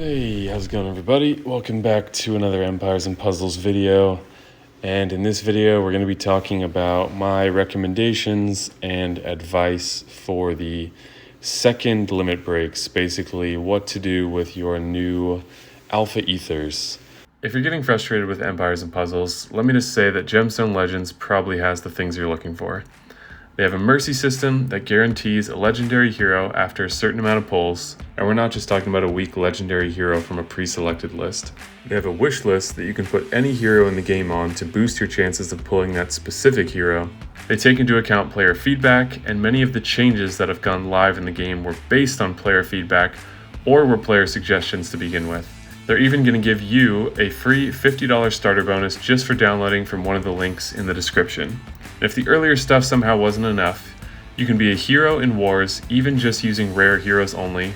Hey, how's it going, everybody? Welcome back to another Empires and Puzzles video. And in this video, we're going to be talking about my recommendations and advice for the second limit breaks, basically what to do with your new Alpha Aethers. If you're getting frustrated with Empires and Puzzles, let me just say that Gemstone Legends probably has the things you're looking for. They have a mercy system that guarantees a legendary hero after a certain amount of pulls, and we're not just talking about a weak legendary hero from a pre-selected list. They have a wish list that you can put any hero in the game on to boost your chances of pulling that specific hero. They take into account player feedback, and many of the changes that have gone live in the game were based on player feedback or were player suggestions to begin with. They're even going to give you a free $50 starter bonus just for downloading from one of the links in the description. If the earlier stuff somehow wasn't enough, you can be a hero in wars even just using rare heroes only.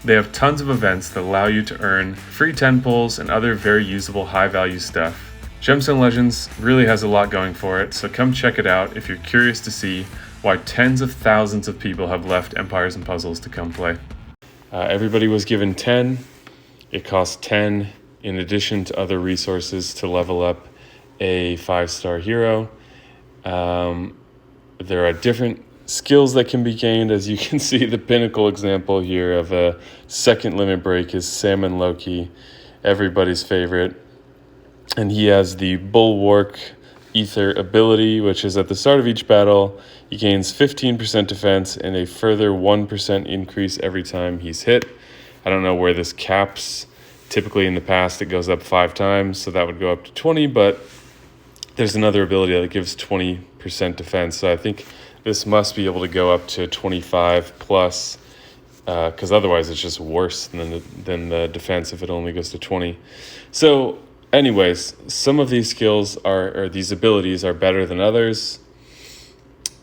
They have tons of events that allow you to earn free 10 pulls and other very usable high value stuff. Gemstone Legends really has a lot going for it, so come check it out if you're curious to see why tens of thousands of people have left Empires and Puzzles to come play. Everybody was given 10. It costs 10 in addition to other resources to level up a 5-star hero. There are different skills that can be gained. As you can see, the pinnacle example here of a second limit break is Salmon Loki, everybody's favorite. And he has the Bulwark Aether ability, which is at the start of each battle, he gains 15% defense and a further 1% increase every time he's hit. I don't know where this caps. Typically in the past it goes up 5 times, so that would go up to 20, but there's another ability that gives 20% defense, so I think this must be able to go up to 25 plus, because otherwise it's just worse than the defense if it only goes to 20. So anyways, some of these skills or these abilities are better than others,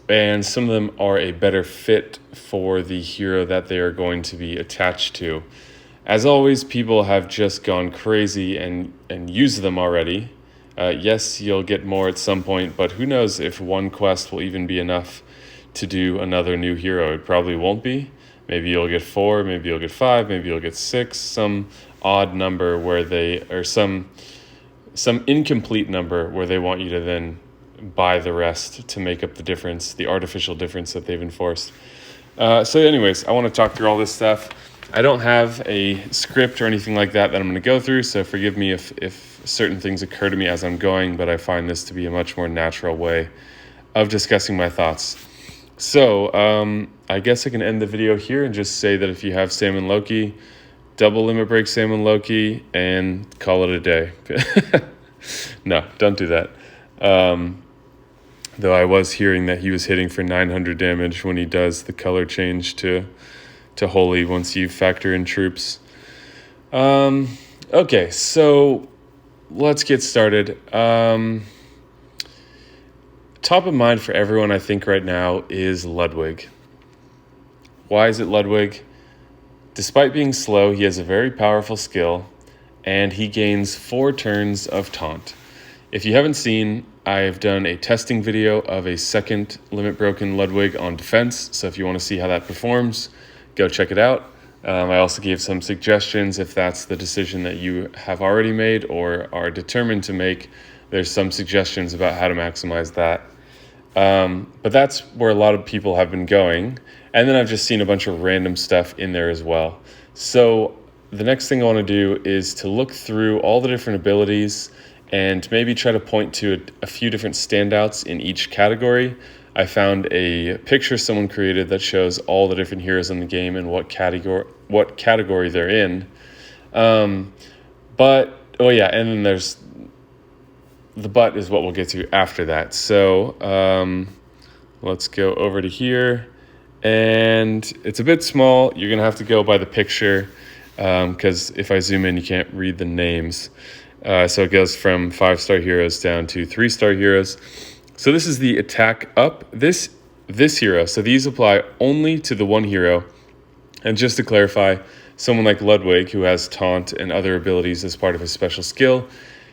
and some of them are a better fit for the hero that they are going to be attached to. As always, people have just gone crazy and used them already. Yes, you'll get more at some point, but who knows if one quest will even be enough to do another new hero. It probably won't be. Maybe you'll get 4, maybe you'll get 5, maybe you'll get 6, some odd number where they, or some incomplete number where they want you to then buy the rest to make up the difference, the artificial difference that they've enforced. So anyways, I want to talk through all this stuff. I don't have a script or anything like that I'm going to go through, so forgive me if certain things occur to me as I'm going, but I find this to be a much more natural way of discussing my thoughts. So I guess I can end the video here and just say that if you have Salmon Loki, double limit break Salmon Loki and call it a day. No, don't do that. Though I was hearing that he was hitting for 900 damage when he does the color change to Holy once you factor in troops. Okay, so let's get started. Top of mind for everyone, I think, right now is Ludwig. Why is it Ludwig? Despite being slow, he has a very powerful skill, and he gains 4 turns of taunt. If you haven't seen, I've done a testing video of a second limit broken Ludwig on defense, so if you want to see how that performs, go check it out. I also gave some suggestions if that's the decision that you have already made or are determined to make. There's some suggestions about how to maximize that. But that's where a lot of people have been going. And then I've just seen a bunch of random stuff in there as well. So the next thing I want to do is to look through all the different abilities and maybe try to point to a few different standouts in each category. I found a picture someone created that shows all the different heroes in the game and what category they're in. And then there's the but is what we'll get to after that. So let's go over to here, and it's a bit small. You're gonna have to go by the picture because if I zoom in, you can't read the names. So it goes from 5-star heroes down to 3-star heroes. So this is the attack up, this hero. So these apply only to the one hero. And just to clarify, someone like Ludwig, who has taunt and other abilities as part of his special skill,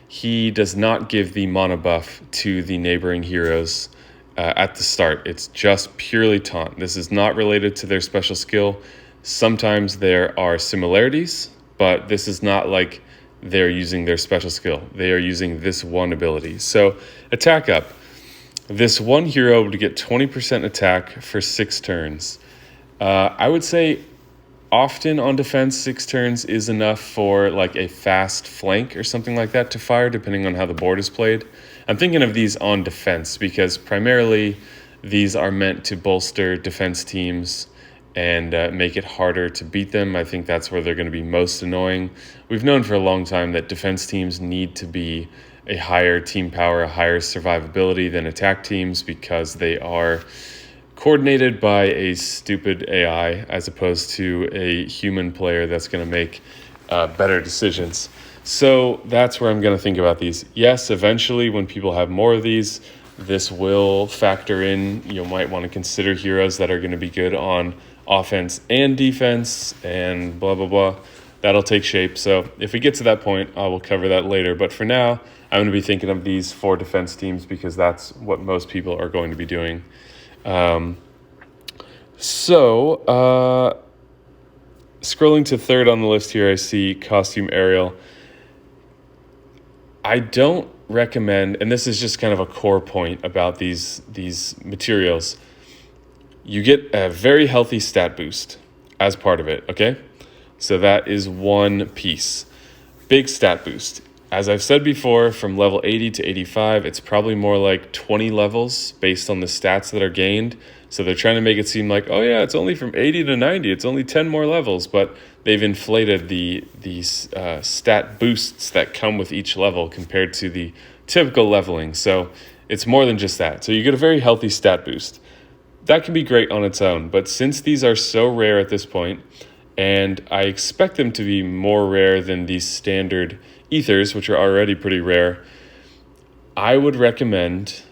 he does not give the mana buff to the neighboring heroes at the start. It's just purely taunt. This is not related to their special skill. Sometimes there are similarities, but this is not like they're using their special skill. They are using this one ability. So attack up. This one hero would get 20% attack for 6 turns. I would say often on defense, 6 turns is enough for like a fast flank or something like that to fire, depending on how the board is played. I'm thinking of these on defense because primarily these are meant to bolster defense teams and make it harder to beat them. I think that's where they're going to be most annoying. We've known for a long time that defense teams need to be a higher team power, a higher survivability than attack teams because they are coordinated by a stupid AI as opposed to a human player that's going to make better decisions. So that's where I'm going to think about these. Yes, eventually when people have more of these, this will factor in. You might want to consider heroes that are going to be good on offense and defense and blah, blah, blah. That'll take shape. So if we get to that point, I will cover that later. But for now, I'm going to be thinking of these 4 defense teams because that's what most people are going to be doing. Scrolling to third on the list here, I see Costume Aerial. I don't recommend, and this is just kind of a core point about these materials, you get a very healthy stat boost as part of it, okay? So that is one piece. Big stat boost. As I've said before, from level 80 to 85, it's probably more like 20 levels based on the stats that are gained. So they're trying to make it seem like, oh yeah, it's only from 80 to 90. It's only 10 more levels, but they've inflated these stat boosts that come with each level compared to the typical leveling. So it's more than just that. So you get a very healthy stat boost. That can be great on its own, but since these are so rare at this point, and I expect them to be more rare than these standard Aethers, which are already pretty rare, I would recommend,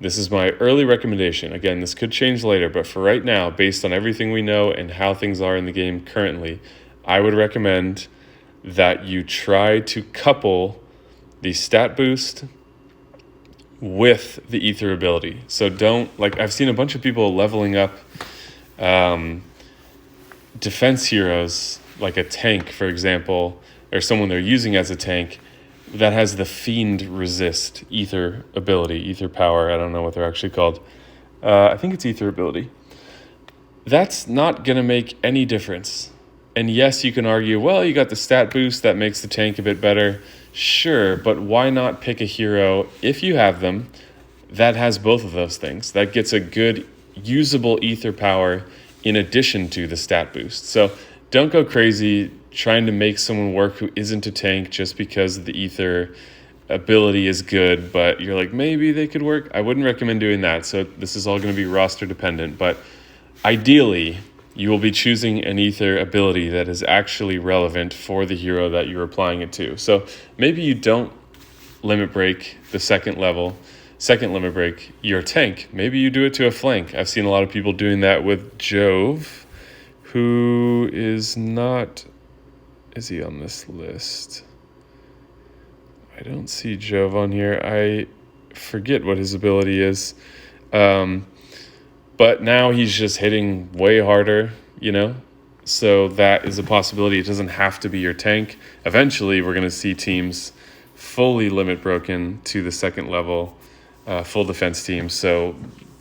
this is my early recommendation, again, this could change later, but for right now, based on everything we know and how things are in the game currently, I would recommend that you try to couple the stat boost with the Aether ability. So don't, like, I've seen a bunch of people leveling up defense heroes, like a tank, for example, or someone they're using as a tank that has the Fiend Resist Aether ability, Aether power. I don't know what they're actually called. I think it's Aether ability. That's not going to make any difference. And yes, you can argue, well, you got the stat boost that makes the tank a bit better. Sure, but why not pick a hero, if you have them, that has both of those things, that gets a good usable Aether power in addition to the stat boost. So don't go crazy trying to make someone work who isn't a tank just because the Aether ability is good, but you're like, maybe they could work. I wouldn't recommend doing that. So this is all going to be roster dependent, but ideally you will be choosing an Aether ability that is actually relevant for the hero that you're applying it to. So maybe you don't limit break the second limit break your tank. Maybe you do it to a flank. I've seen a lot of people doing that with Jove, who is not, is he on this list? I don't see Jove on here. I forget what his ability is. But now he's just hitting way harder, you know? So that is a possibility. It doesn't have to be your tank. Eventually, we're going to see teams fully limit broken to the second level, full defense teams. So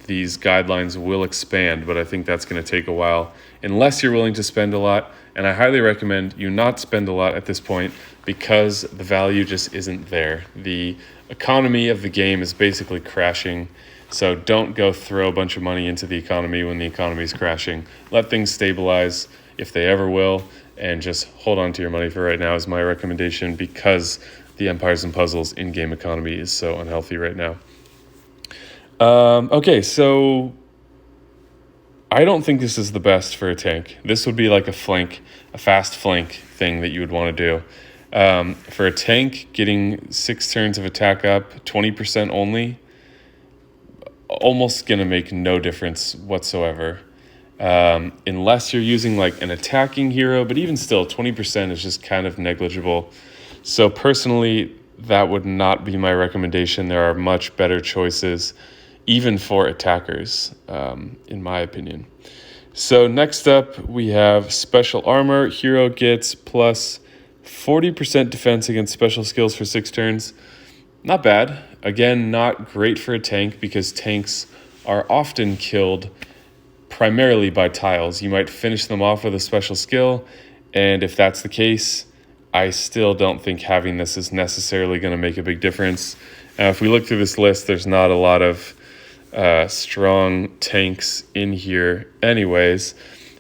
these guidelines will expand, but I think that's going to take a while unless you're willing to spend a lot. And I highly recommend you not spend a lot at this point because the value just isn't there. The economy of the game is basically crashing. So don't go throw a bunch of money into the economy when the economy is crashing. Let things stabilize if they ever will, and just hold on to your money for right now is my recommendation because the Empires and Puzzles in-game economy is so unhealthy right now. Okay, so I don't think this is the best for a tank. This would be like a fast flank thing that you would want to do. For a tank, getting 6 turns of attack up, 20% only, almost going to make no difference whatsoever. Unless you're using like an attacking hero, but even still, 20% is just kind of negligible. So personally, that would not be my recommendation. There are much better choices, even for attackers, in my opinion. So next up, we have special armor. Hero gets plus 40% defense against special skills for 6 turns. Not bad. Again, not great for a tank because tanks are often killed primarily by tiles. You might finish them off with a special skill, and if that's the case, I still don't think having this is necessarily going to make a big difference. If we look through this list, there's not a lot of strong tanks in here anyways.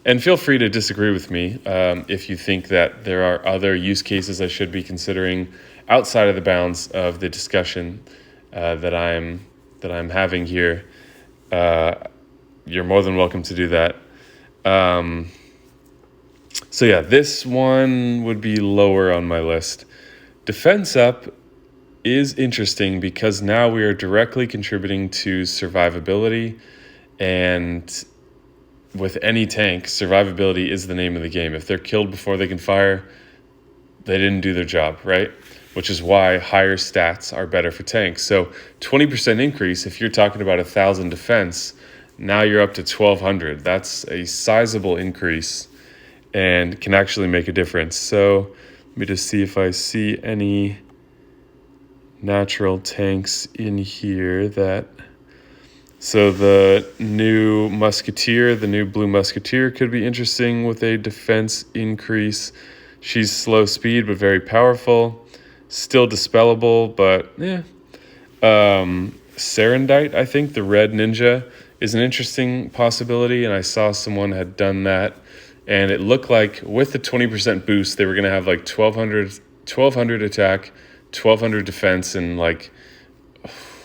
And feel free to disagree with me if you think that there are other use cases I should be considering outside of the bounds of the discussion that I'm having here. You're more than welcome to do that. So yeah, this one would be lower on my list. Defense up is interesting because now we are directly contributing to survivability, and with any tank, survivability is the name of the game. If they're killed before they can fire, they didn't do their job, right? Which is why higher stats are better for tanks. So 20% increase, if you're talking about 1,000 defense, now you're up to 1,200. That's a sizable increase and can actually make a difference. So let me just see if I see any natural tanks in here that... So the new Musketeer, the new blue Musketeer could be interesting with a defense increase. She's slow speed, but very powerful. Still dispellable, but yeah. Serendite, I think, the red ninja, is an interesting possibility, and I saw someone had done that. And it looked like with the 20% boost, they were going to have like 1,200 attack, 1,200 defense, and like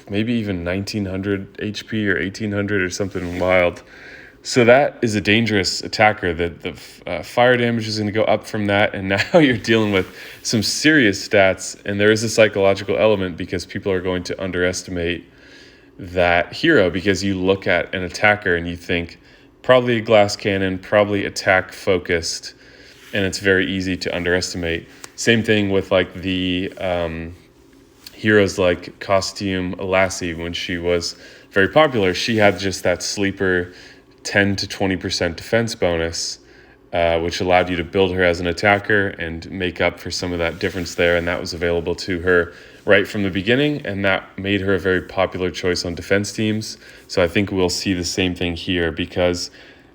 maybe even 1,900 HP or 1,800 or something wild. So that is a dangerous attacker. The fire damage is going to go up from that, and now you're dealing with some serious stats, and there is a psychological element because people are going to underestimate that hero because you look at an attacker and you think probably a glass cannon, probably attack focused, and it's very easy to underestimate. Same thing with like the heroes like Costume Lassie. When she was very popular, she had just that sleeper 10 to 20% defense bonus, which allowed you to build her as an attacker and make up for some of that difference there, and that was available to her right from the beginning, and that made her a very popular choice on defense teams. So I think we'll see the same thing here because,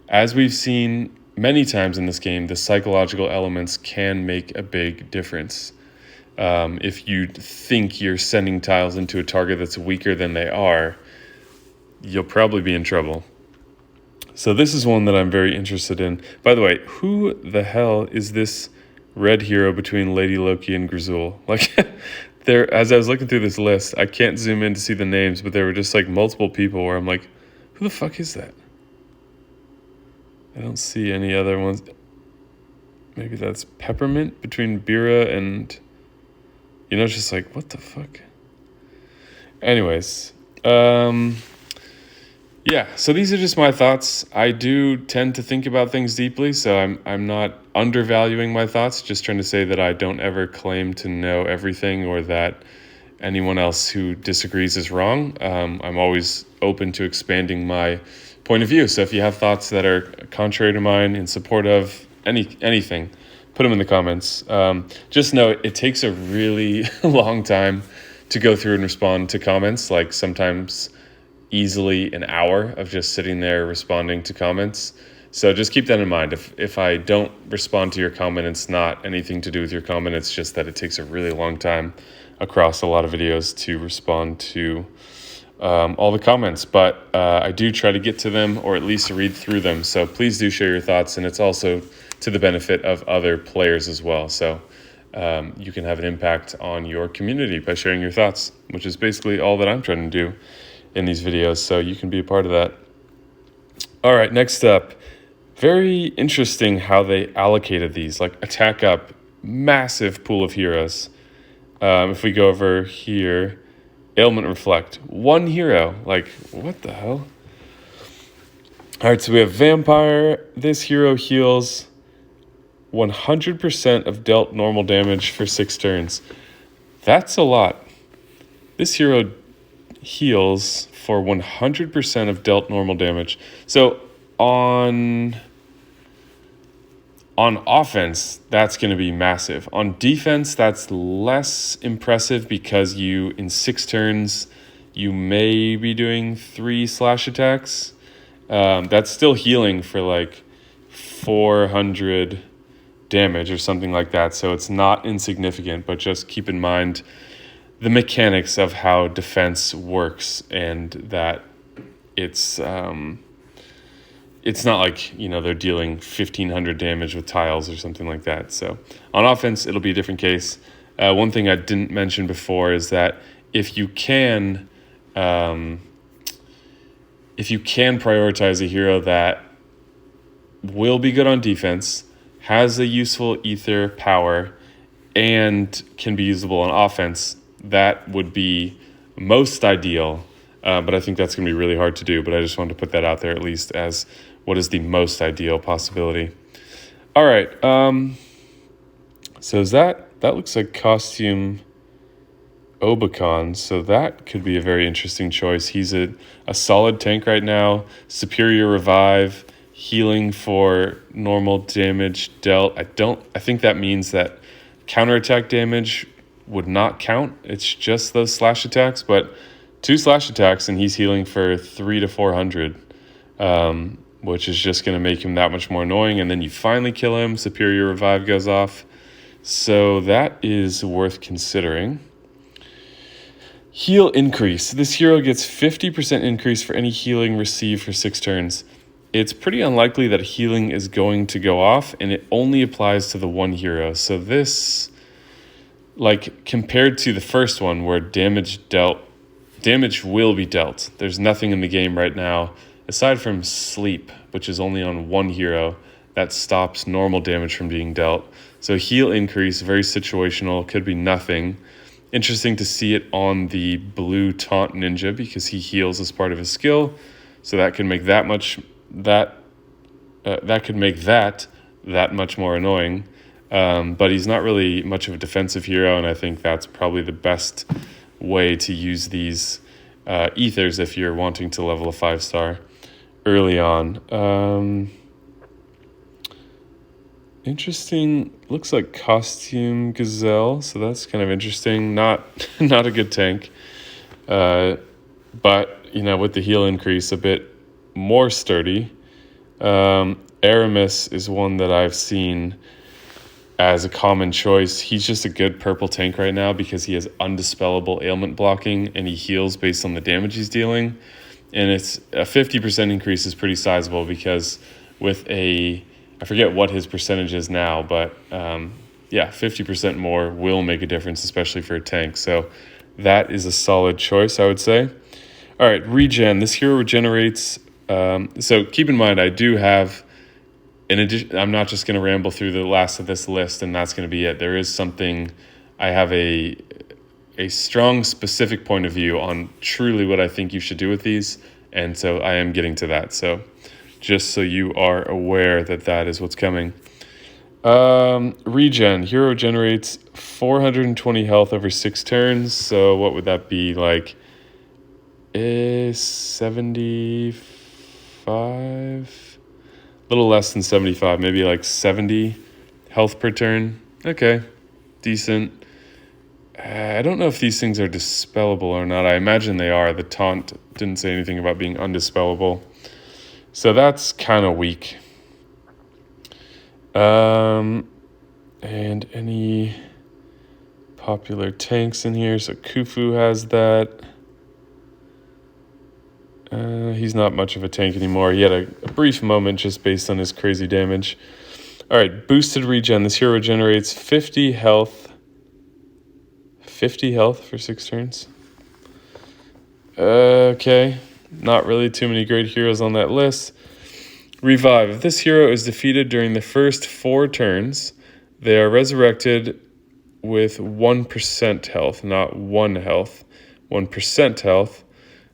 as we've seen many times in this game, the psychological elements can make a big difference. If you think you're sending tiles into a target that's weaker than they are, you'll probably be in trouble. So this is one that I'm very interested in. By the way, who the hell is this red hero between Lady Loki and Grizzul? Like, there, as I was looking through this list, I can't zoom in to see the names, but there were just like multiple people where I'm like, who the fuck is that? I don't see any other ones. Maybe that's Peppermint between Bira and... You know, it's just like, what the fuck? Anyways, yeah, so these are just my thoughts. I do tend to think about things deeply, so I'm not undervaluing my thoughts, just trying to say that I don't ever claim to know everything or that anyone else who disagrees is wrong. I'm always open to expanding my point of view. So if you have thoughts that are contrary to mine in support of anything, put them in the comments. Just know it takes a really long time to go through and respond to comments, like sometimes easily an hour of just sitting there responding to comments. So just keep that in mind. If I don't respond to your comment, it's not anything to do with your comment. It's just that it takes a really long time across a lot of videos to respond to all the comments. But I do try to get to them or at least read through them. So please do share your thoughts. And it's also to the benefit of other players as well. So you can have an impact on your community by sharing your thoughts, which is basically all that I'm trying to do in these videos. So you can be a part of that. All right, next up, very interesting how they allocated these, like attack up, massive pool of heroes. If we go over here, ailment reflect, one hero, like what the hell? All right, so we have vampire. This hero heals 100% of dealt normal damage for 6 turns. That's a lot. This hero heals for 100% of dealt normal damage. So on On offense, that's going to be massive. On defense, that's less impressive because in 6 turns, you may be doing 3 slash attacks. That's still healing for like 400 damage or something like that. So it's not insignificant, but just keep in mind the mechanics of how defense works, and that it's not like, they're dealing 1,500 damage with tiles or something like that. So on offense, it'll be a different case. One thing I didn't mention before is that if you can prioritize a hero that will be good on defense, has a useful ether power, and can be usable on offense, that would be most ideal. But I think that's going to be really hard to do. But I just wanted to put that out there at least as what is the most ideal possibility. All right. So that looks like costume Obicon. So that could be a very interesting choice. He's a solid tank right now. Superior revive, healing for normal damage dealt. I think that means that counterattack damage would not count. It's just those slash attacks, but 2 slash attacks and he's healing for 300 to 400, which is just going to make him that much more annoying. And then you finally kill him, superior revive goes off. So that is worth considering. Heal increase. This hero gets 50% increase for any healing received for 6 turns. It's pretty unlikely that healing is going to go off, and it only applies to the one hero. So this, like, compared to the first one where damage will be dealt. There's nothing in the game right now, aside from sleep, which is only on one hero, that stops normal damage from being dealt. So heal increase, very situational, could be nothing. Interesting to see it on the blue taunt ninja because he heals as part of his skill. So that could make that much more annoying. But he's not really much of a defensive hero, and I think that's probably the best way to use these Aethers if you're wanting to level a 5-star early on. Interesting. Looks like costume gazelle, so that's kind of interesting. Not a good tank, but with the heal increase, a bit more sturdy. Aramis is one that I've seen as a common choice. He's just a good purple tank right now because he has undispellable ailment blocking and he heals based on the damage he's dealing. And it's a 50% increase is pretty sizable because with I forget what his percentage is now, but 50% more will make a difference, especially for a tank. So that is a solid choice, I would say. All right, regen. This hero regenerates. So keep in mind, I do have in addition, I'm not just going to ramble through the last of this list and that's going to be it. There is something, I have a strong specific point of view on truly what I think you should do with these. And so I am getting to that. So just so you are aware that is what's coming. Regen. Hero generates 420 health over 6 turns. So what would that be, like 75? A little less than 75, maybe like 70 health per turn. Okay, decent. I don't know if these things are dispellable or not. I imagine they are. The taunt didn't say anything about being undispellable. So that's kind of weak. And any popular tanks in here? So Khufu has that. He's not much of a tank anymore. He had a brief moment just based on his crazy damage. All right, boosted regen. This hero generates 50 health. 50 health for 6 turns. Okay, not really too many great heroes on that list. Revive. If this hero is defeated during the first 4 turns, they are resurrected with 1% health, not 1 health. 1% health.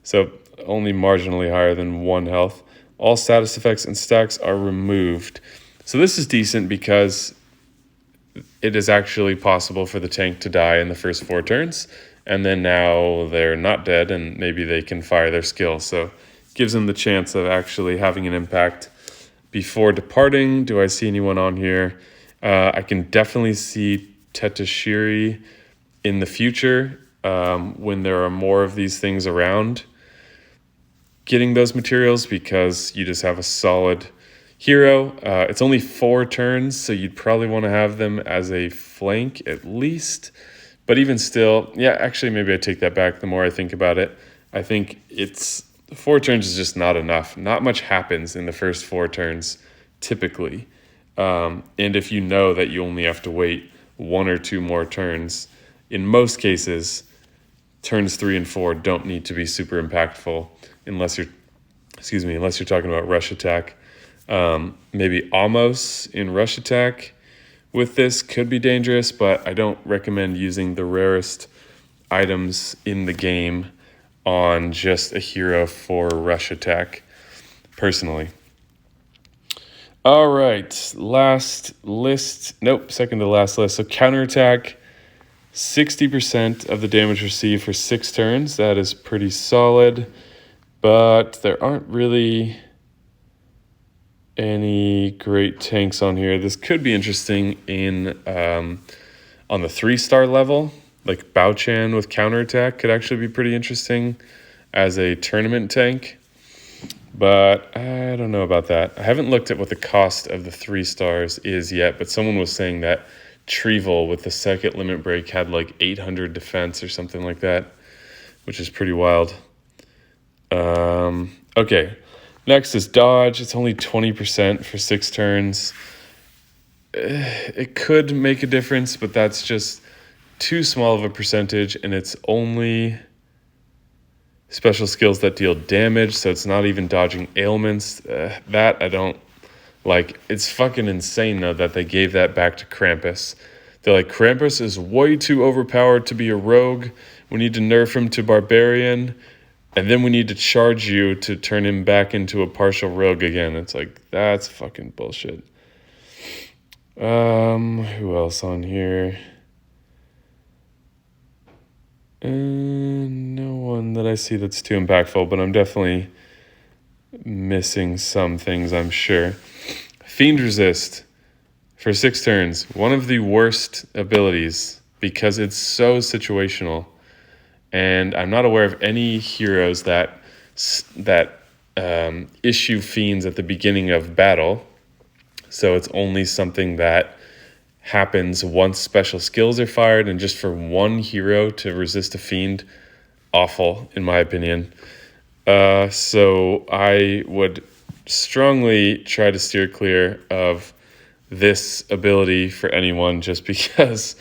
So only marginally higher than 1 health. All status effects and stacks are removed. So this is decent because it is actually possible for the tank to die in the first 4 turns, and then now they're not dead and maybe they can fire their skill. So it gives them the chance of actually having an impact. before departing, do I see anyone on here? I can definitely see Tetashiri in the future when there are more of these things around getting those materials, because you just have a solid hero. It's only 4 turns, so you'd probably want to have them as a flank at least. But even still, yeah, actually, maybe I take that back the more I think about it. I think 4 turns is just not enough. Not much happens in the first 4 turns, typically. And if you know that you only have to wait 1 or 2 more turns, in most cases, turns 3 and 4 don't need to be super impactful unless you're talking about rush attack. Maybe Amos in rush attack with this could be dangerous, but I don't recommend using the rarest items in the game on just a hero for rush attack, personally. All right, second to last list. So counterattack, 60% of the damage received for 6 turns. That is pretty solid, but there aren't really any great tanks on here. This could be interesting in on the 3-star level. Like Bao-Chan with counterattack could actually be pretty interesting as a tournament tank. But I don't know about that. I haven't looked at what the cost of the 3 stars is yet, but someone was saying that Trevel with the second limit break had like 800 defense or something like that, which is pretty wild. Okay, next is dodge. It's only 20% for 6 turns. It could make a difference, but that's just too small of a percentage, and it's only special skills that deal damage, so it's not even dodging ailments. That I don't like. It's fucking insane, though, that they gave that back to Krampus. They're like, Krampus is way too overpowered to be a rogue. We need to nerf him to barbarian, and then we need to charge you to turn him back into a partial rogue again. It's like, that's fucking bullshit. Who else on here? No one that I see that's too impactful, but I'm definitely missing some things, I'm sure. Fiend Resist for 6 turns. One of the worst abilities because it's so situational. And I'm not aware of any heroes that issue fiends at the beginning of battle. So it's only something that happens once special skills are fired, and just for one hero to resist a fiend, awful in my opinion. So I would strongly try to steer clear of this ability for anyone, just because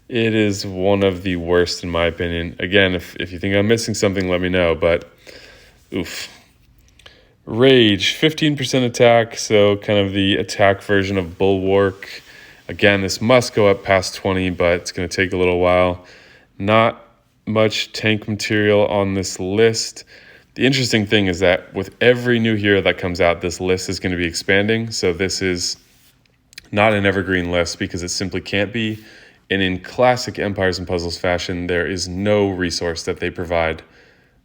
it is one of the worst in my opinion. Again, if you think I'm missing something, let me know, but oof. Rage, 15% attack, so kind of the attack version of Bulwark. Again, this must go up past 20, but it's going to take a little while. Not much tank material on this list. The interesting thing is that with every new hero that comes out, this list is going to be expanding. So this is not an evergreen list because it simply can't be. And in classic Empires and Puzzles fashion, there is no resource that they provide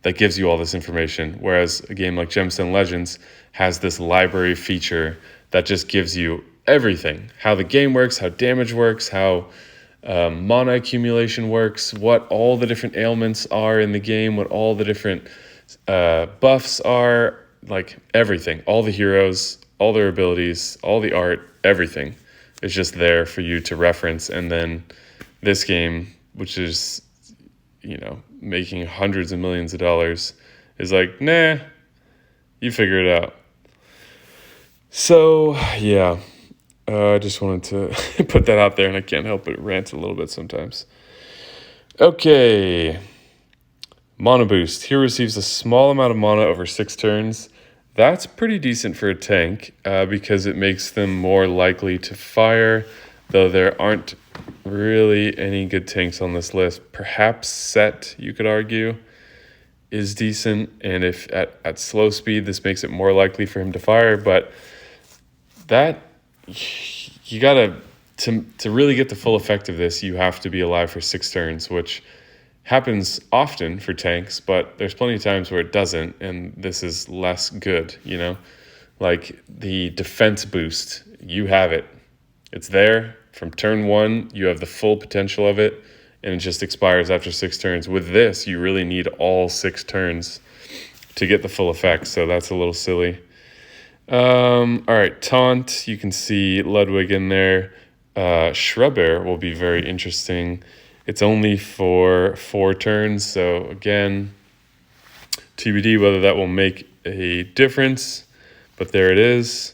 that gives you all this information. Whereas a game like Gemstone Legends has this library feature that just gives you everything. How the game works, how damage works, how mana accumulation works, what all the different ailments are in the game, what all the different buffs are, like everything. All the heroes, all their abilities, all the art, everything is just there for you to reference. And then this game, which is, making hundreds of millions of dollars, is like, nah, you figure it out. So, yeah. I just wanted to put that out there, and I can't help but rant a little bit sometimes. Okay. Mana Boost. Here receives a small amount of mana over 6 turns. That's pretty decent for a tank because it makes them more likely to fire, though there aren't really any good tanks on this list. Perhaps Set, you could argue, is decent, and if at slow speed, this makes it more likely for him to fire, but that... You gotta, to really get the full effect of this, you have to be alive for 6 turns, which happens often for tanks, but there's plenty of times where it doesn't, and this is less good, like the defense boost, you have it. It's there from turn 1. You have the full potential of it, and it just expires after 6 turns. With this, you really need all 6 turns to get the full effect, so that's a little silly. All right, Taunt. You can see Ludwig in there. Shrubbear will be very interesting. It's only for 4 turns, so again, TBD whether that will make a difference, but there it is.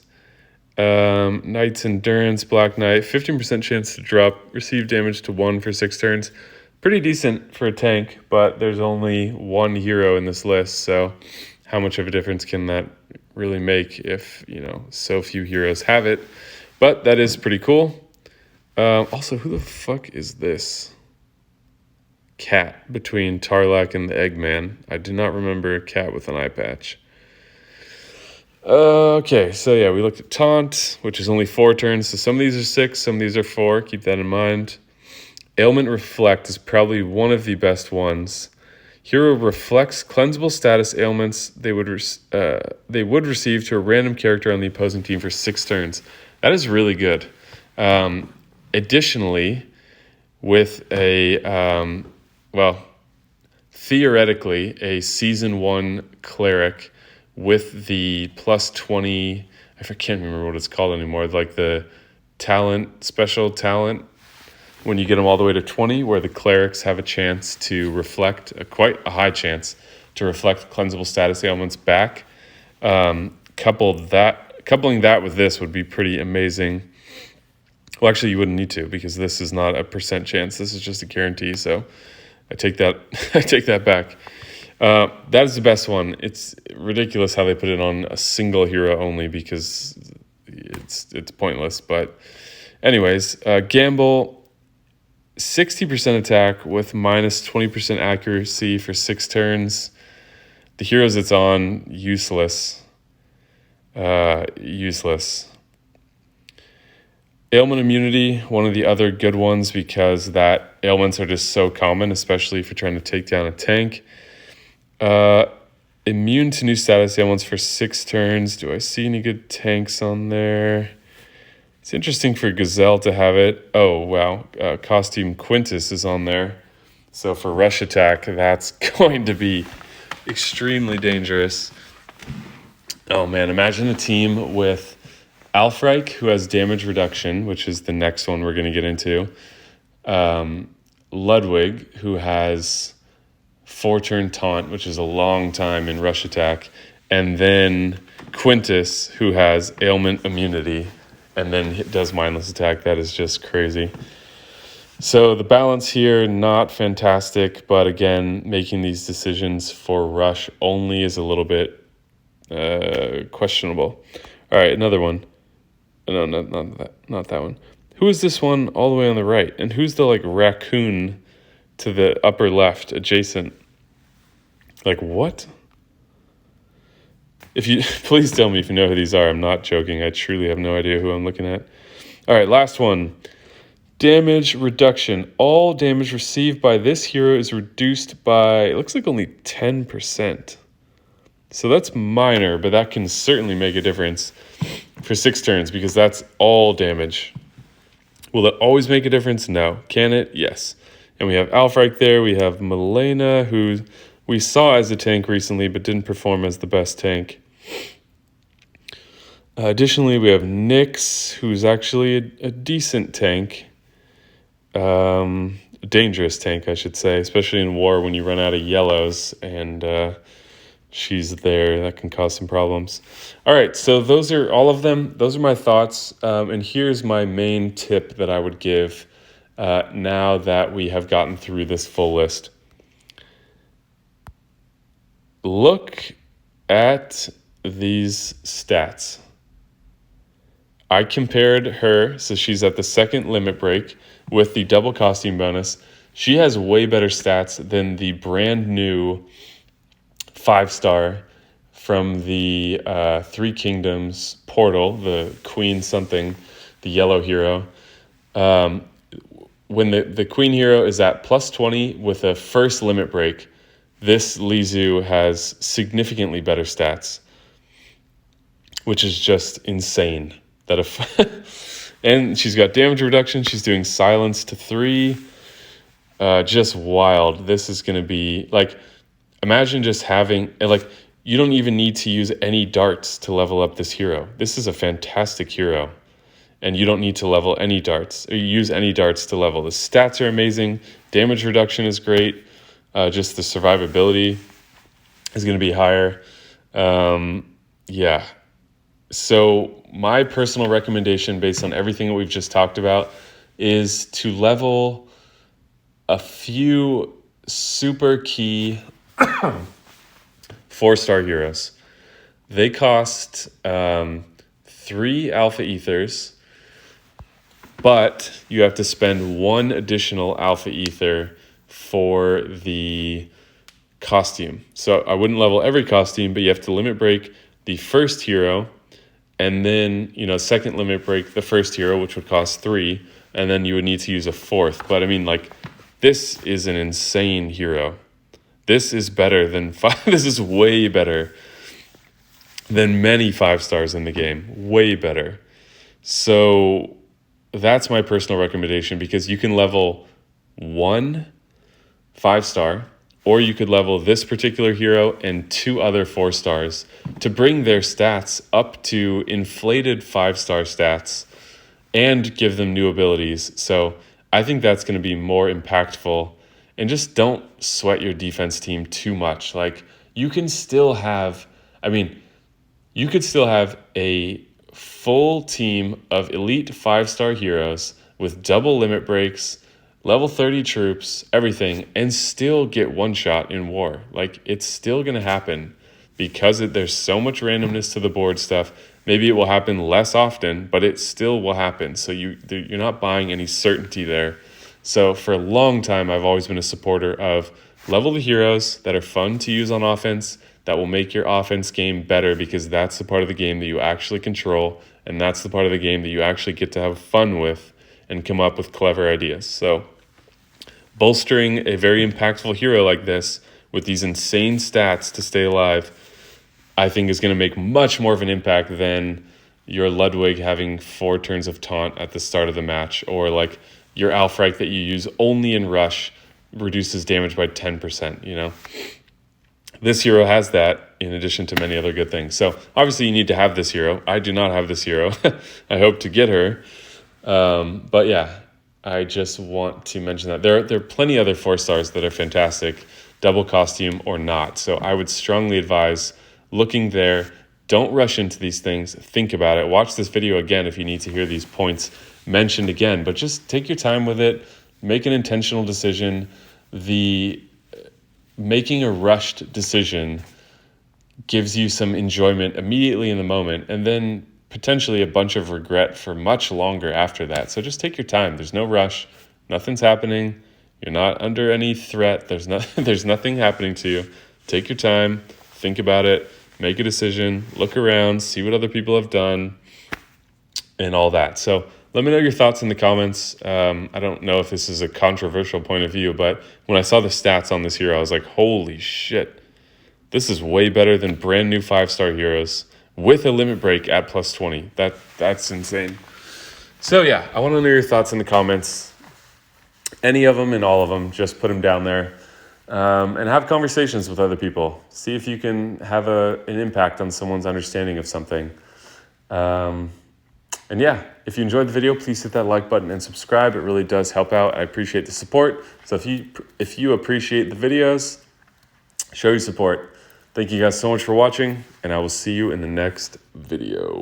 Knight's Endurance, Black Knight, 15% chance to drop, receive damage to 1 for 6 turns. Pretty decent for a tank, but there's only 1 hero in this list, so how much of a difference can that really make if, so few heroes have it? But that is pretty cool. Also, who the fuck is this cat between Tarlac and the Eggman? I do not remember a cat with an eye patch. Okay, so yeah, we looked at Taunt, which is only 4 turns. So some of these are 6, some of these are 4. Keep that in mind. Ailment Reflect is probably one of the best ones. Hero reflects cleansable status ailments they would receive to a random character on the opposing team for 6 turns. That is really good. Additionally, with theoretically, a Season 1 Cleric with the plus 20, I can't remember what it's called anymore, like the special talent, when you get them all the way to 20, where the clerics have a chance to reflect, quite a high chance to reflect cleansable status ailments back. Coupling that with this would be pretty amazing. Well, actually, you wouldn't need to, because this is not a % chance. This is just a guarantee, so I take that I take that back. That is the best one. It's ridiculous how they put it on a single hero only, because it's pointless. But anyways, Gamble, 60% attack with minus 20% accuracy for 6 turns. The heroes it's on, useless. Ailment immunity, one of the other good ones, because that ailments are just so common, especially if you're trying to take down a tank. Immune to new status ailments for 6 turns. Do I see any good tanks on there? It's interesting for Gazelle to have it. Oh, wow. Costume Quintus is on there. So for rush attack, that's going to be extremely dangerous. Oh, man. Imagine a team with Alfreich, who has damage reduction, which is the next one we're going to get into. Ludwig, who has 4-turn taunt, which is a long time in rush attack. And then Quintus, who has ailment immunity, and then does mindless attack. That is just crazy. So the balance here, not fantastic, but again, making these decisions for rush only is a little bit questionable. All right, another one. No, not that one. Who is this one all the way on the right? And who's the raccoon to the upper left adjacent? What? If you please tell me if you know who these are. I'm not joking. I truly have no idea who I'm looking at. All right, last one. Damage reduction. All damage received by this hero is reduced by, it looks like only 10%. So that's minor, but that can certainly make a difference for 6 turns, because that's all damage. Will it always make a difference? No. Can it? Yes. And we have Alfreich there. We have Milena, who we saw as a tank recently, but didn't perform as the best tank. Additionally, we have Nyx, who's actually a decent tank. A dangerous tank, I should say, especially in war when you run out of yellows and she's there. That can cause some problems. All right, so those are all of them. Those are my thoughts. And here's my main tip that I would give now that we have gotten through this full list. Look at these stats. I compared her, so she's at the 2nd limit break with the double costume bonus. She has way better stats than the brand new 5-star from the 3 Kingdoms portal, the Queen something, the yellow hero. When the Queen hero is at plus 20 with a 1st limit break, this Lizu has significantly better stats. which is just insane. That if and she's got damage reduction. She's doing silence to 3. Just wild. This is going to be like, imagine just having, like, you don't even need to use any darts to level up this hero. This is a fantastic hero. And you don't need to level any darts or use any darts to level. The stats are amazing. Damage reduction is great. Just the survivability is going to be higher. Yeah. So my personal recommendation based on everything that we've just talked about is to level a few super key 4-star heroes. They cost 3 alpha ethers, but you have to spend 1 additional alpha ether for the costume. So I wouldn't level every costume, but you have to limit break the first hero, and then, second limit break the first hero, which would cost 3, and then you would need to use a 4th. But I mean, like, this is an insane hero. This is better than 5. This is way better than many 5-stars in the game. Way better. So that's my personal recommendation, because you can level 1 5-star, or you could level this particular hero and 2 other 4-stars to bring their stats up to inflated 5-star stats and give them new abilities. So I think that's going to be more impactful. And just don't sweat your defense team too much. Like, you can still have, you could still have a full team of elite 5-star heroes with double limit breaks, level 30 troops, everything, and still get one shot in war. Like, it's still going to happen because there's so much randomness to the board stuff. Maybe it will happen less often, but it still will happen. So you're not buying any certainty there. So for a long time, I've always been a supporter of level the heroes that are fun to use on offense, that will make your offense game better, because that's the part of the game that you actually control, and that's the part of the game that you actually get to have fun with and come up with clever ideas. So bolstering a very impactful hero like this with these insane stats to stay alive, I think is going to make much more of an impact than your Ludwig having 4 turns of taunt at the start of the match, or like your Alfrike that you use only in rush reduces damage by 10%, This hero has that in addition to many other good things. So obviously you need to have this hero. I do not have this hero. I hope to get her. But yeah, I just want to mention that there are plenty other 4-stars that are fantastic, double costume or not. So I would strongly advise looking there. Don't rush into these things. Think about it. Watch this video again if you need to hear these points mentioned again, but just take your time with it. Make an intentional decision. Making a rushed decision gives you some enjoyment immediately in the moment, and then potentially a bunch of regret for much longer after that. So just take your time. There's no rush. Nothing's happening. You're not under any threat. There's nothing happening to you. Take your time. Think about it. Make a decision. Look around. See what other people have done and all that. So let me know your thoughts in the comments. I don't know if this is a controversial point of view, but when I saw the stats on this hero, I was like, holy shit. This is way better than brand new 5-star heroes with a limit break at plus 20. That's insane. So yeah, I want to know your thoughts in the comments. Any of them and all of them, just put them down there. And have conversations with other people. See if you can have an impact on someone's understanding of something. And yeah, if you enjoyed the video, please hit that like button and subscribe. It really does help out. I appreciate the support. So if you appreciate the videos, show your support. Thank you guys so much for watching, and I will see you in the next video.